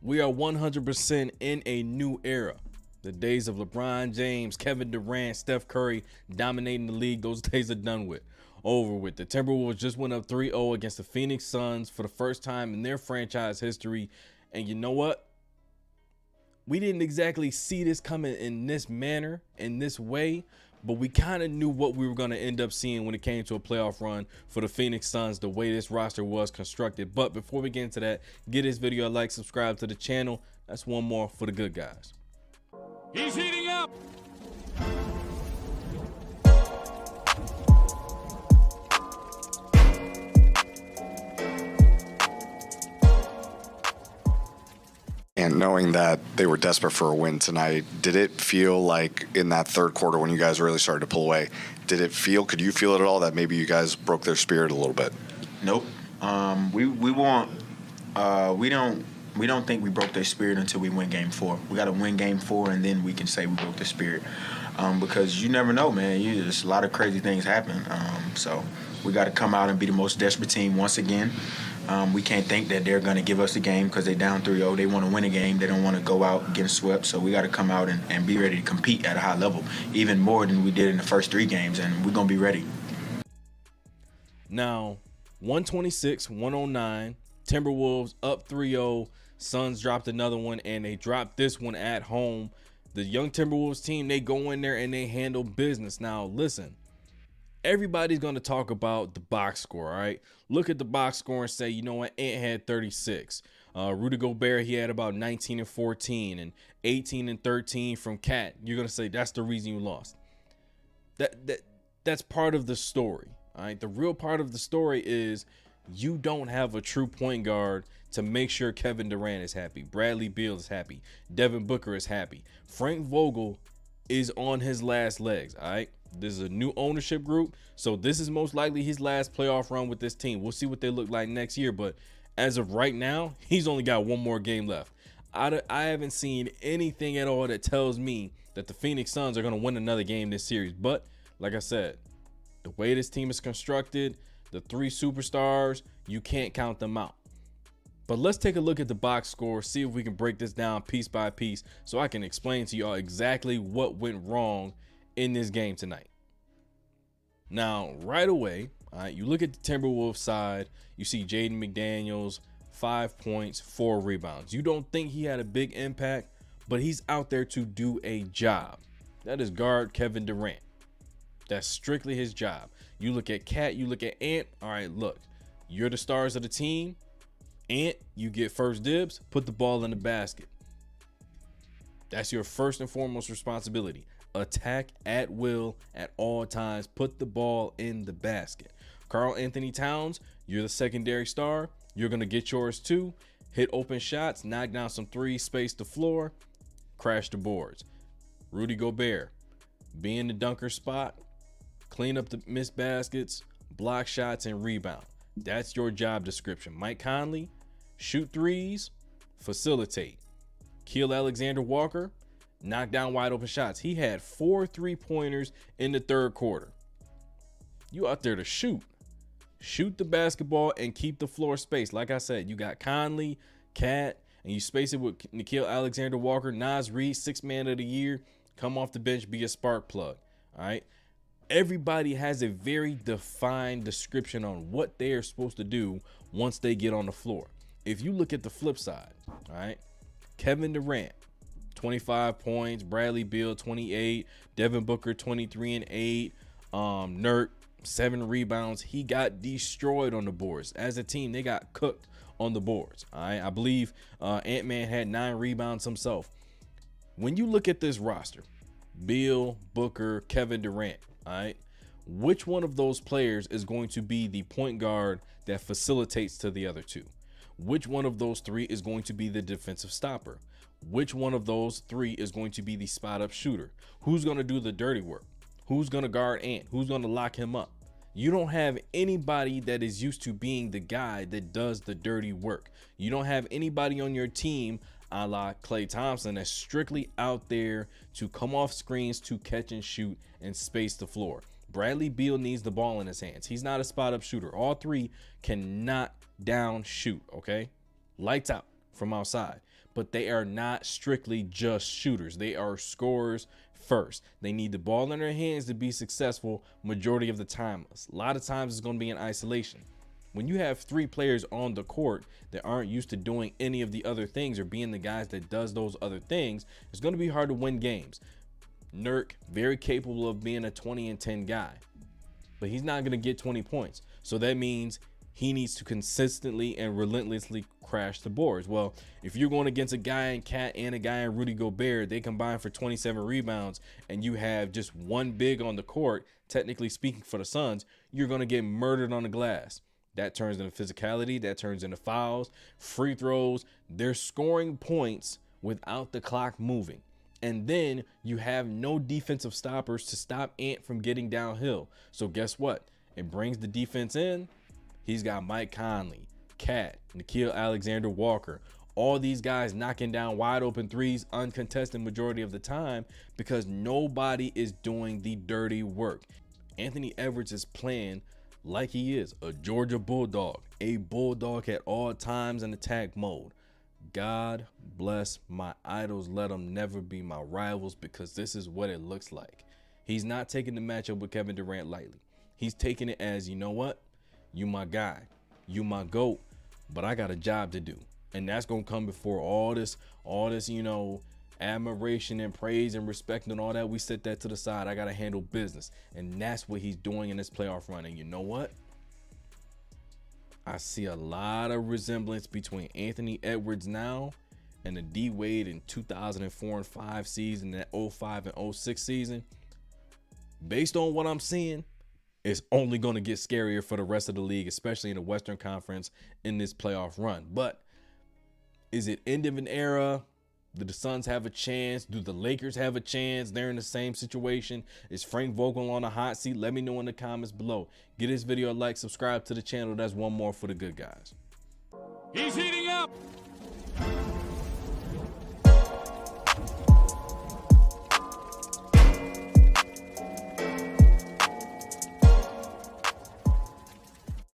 We are 100% in a new era. The days of LeBron James, Kevin Durant, Steph Curry dominating the league, those days are done with. Over with. The Timberwolves just went up 3-0 against the Phoenix Suns for the first time in their franchise history. And you know what? We didn't exactly see this coming in this manner, in this way, but we kind of knew what we were going to end up seeing when it came to a playoff run for the Phoenix Suns, the way this roster was constructed. But before we get into that, give this video a like, subscribe to the channel. That's one more for the good guys. He's heating up. And knowing that they were desperate for a win tonight, did it feel like in that third quarter when you guys really started to pull away, could you feel it at all that maybe you guys broke their spirit a little bit? Nope. We don't think we broke their spirit until we win Game 4. We got to win Game 4, and then we can say we broke their spirit. Because you never know, man. There's a lot of crazy things happen. So we got to come out and be the most desperate team once again. We can't think that they're going to give us the game because they're down 3-0. They want to win a game. They don't want to go out getting swept. So we got to come out and be ready to compete at a high level, even more than we did in the first 3 games, and we're going to be ready. Now, 126-109, Timberwolves up 3-0. Suns dropped another one, and they dropped this one at home. The young Timberwolves team, they go in there and they handle business. Now, listen, everybody's going to talk about the box score, all right? Look at the box score and say, you know what, Ant had 36. Rudy Gobert, he had about 19 and 14 and 18 and 13 from Cat. You're going to say that's the reason you lost. That's part of the story, all right? The real part of the story is you don't have a true point guard to make sure Kevin Durant is happy, Bradley Beal is happy, Devin Booker is happy. Frank Vogel is on his last legs, all right? This is a new ownership group, so this is most likely his last playoff run with this team. We'll see what they look like next year, but as of right now, he's only got one more game left. I haven't seen anything at all that tells me that the Phoenix Suns are going to win another game this series. But like I said, the way this team is constructed, the 3 superstars, you can't count them out. But let's take a look at the box score, see if we can break this down piece by piece so I can explain to y'all exactly what went wrong in this game tonight. Now, right away, all right, you look at the Timberwolves side, you see Jaden McDaniels, 5 points, 4 rebounds. You don't think he had a big impact, but he's out there to do a job. That is guard Kevin Durant. That's strictly his job. You look at Cat, you look at Ant. All right, look, you're the stars of the team. Ant, you get first dibs, put the ball in the basket. That's your first and foremost responsibility. Attack at will at all times. Put the ball in the basket. Karl Anthony Towns, you're the secondary star. You're going to get yours too. Hit open shots, knock down some threes, space the floor, crash the boards. Rudy Gobert, be in the dunker spot, clean up the missed baskets, block shots, and rebound. That's your job description. Mike Conley, shoot threes, facilitate. Kill Alexander Walker, knock down wide open shots. He had 4 3-pointers in the third quarter. You out there to shoot. Shoot the basketball and keep the floor spaced. Like I said, you got Conley, Cat, and you space it with Nickeil Alexander Walker, Naz Reid, 6th man of the year. Come off the bench, be a spark plug. All right. Everybody has a very defined description on what they are supposed to do once they get on the floor. If you look at the flip side, all right, Kevin Durant, 25 points, Bradley Beal, 28, Devin Booker, 23 and 8, Nurk, 7 rebounds. He got destroyed on the boards. As a team, they got cooked on the boards. All right, I believe Ant-Man had 9 rebounds himself. When you look at this roster, Beal, Booker, Kevin Durant, all right, which one of those players is going to be the point guard that facilitates to the other 2? Which one of those 3 is going to be the defensive stopper? Which one of those 3 is going to be the spot up shooter? Who's going to do the dirty work? Who's going to guard Ant? Who's going to lock him up? You don't have anybody that is used to being the guy that does the dirty work. You don't have anybody on your team a la Klay Thompson that's strictly out there to come off screens, to catch and shoot and space the floor. Bradley Beal needs the ball in his hands. He's not a spot up shooter. All 3 can knock down shoot, okay? Lights out. from outside, but they are not strictly just shooters. They are scorers first. They need the ball in their hands to be successful majority of the time. A lot of times it's going to be in isolation. When you have 3 players on the court that aren't used to doing any of the other things or being the guys that does those other things, it's going to be hard to win games. Nurk, very capable of being a 20 and 10 guy, but he's not going to get 20 points. So that means he needs to consistently and relentlessly crash the boards. Well, if you're going against a guy in Cat and a guy in Rudy Gobert, they combine for 27 rebounds, and you have just one big on the court, technically speaking for the Suns, you're going to get murdered on the glass. That turns into physicality, that turns into fouls, free throws. They're scoring points without the clock moving. And then you have no defensive stoppers to stop Ant from getting downhill. So guess what? It brings the defense in. He's got Mike Conley, Cat, Nickeil Alexander-Walker, all these guys knocking down wide open threes uncontested majority of the time because nobody is doing the dirty work. Anthony Edwards is playing like he is a Georgia Bulldog, a Bulldog at all times in attack mode. God bless my idols. Let them never be my rivals, because this is what it looks like. He's not taking the matchup with Kevin Durant lightly. He's taking it as, you know what? You my guy, you my GOAT, but I got a job to do. And that's going to come before all this, you know, admiration and praise and respect and all that. We set that to the side. I got to handle business. And that's what he's doing in this playoff run. And you know what? I see a lot of resemblance between Anthony Edwards now and the D Wade in 2004 and 5 season, that 05 and 06 season. Based on what I'm seeing, it's only going to get scarier for the rest of the league, especially in the Western Conference in this playoff run. But is it end of an era? Do the Suns have a chance? Do the Lakers have a chance? They're in the same situation. Is Frank Vogel on a hot seat? Let me know in the comments below. Give this video a like, subscribe to the channel. That's one more for the good guys. He's heating up.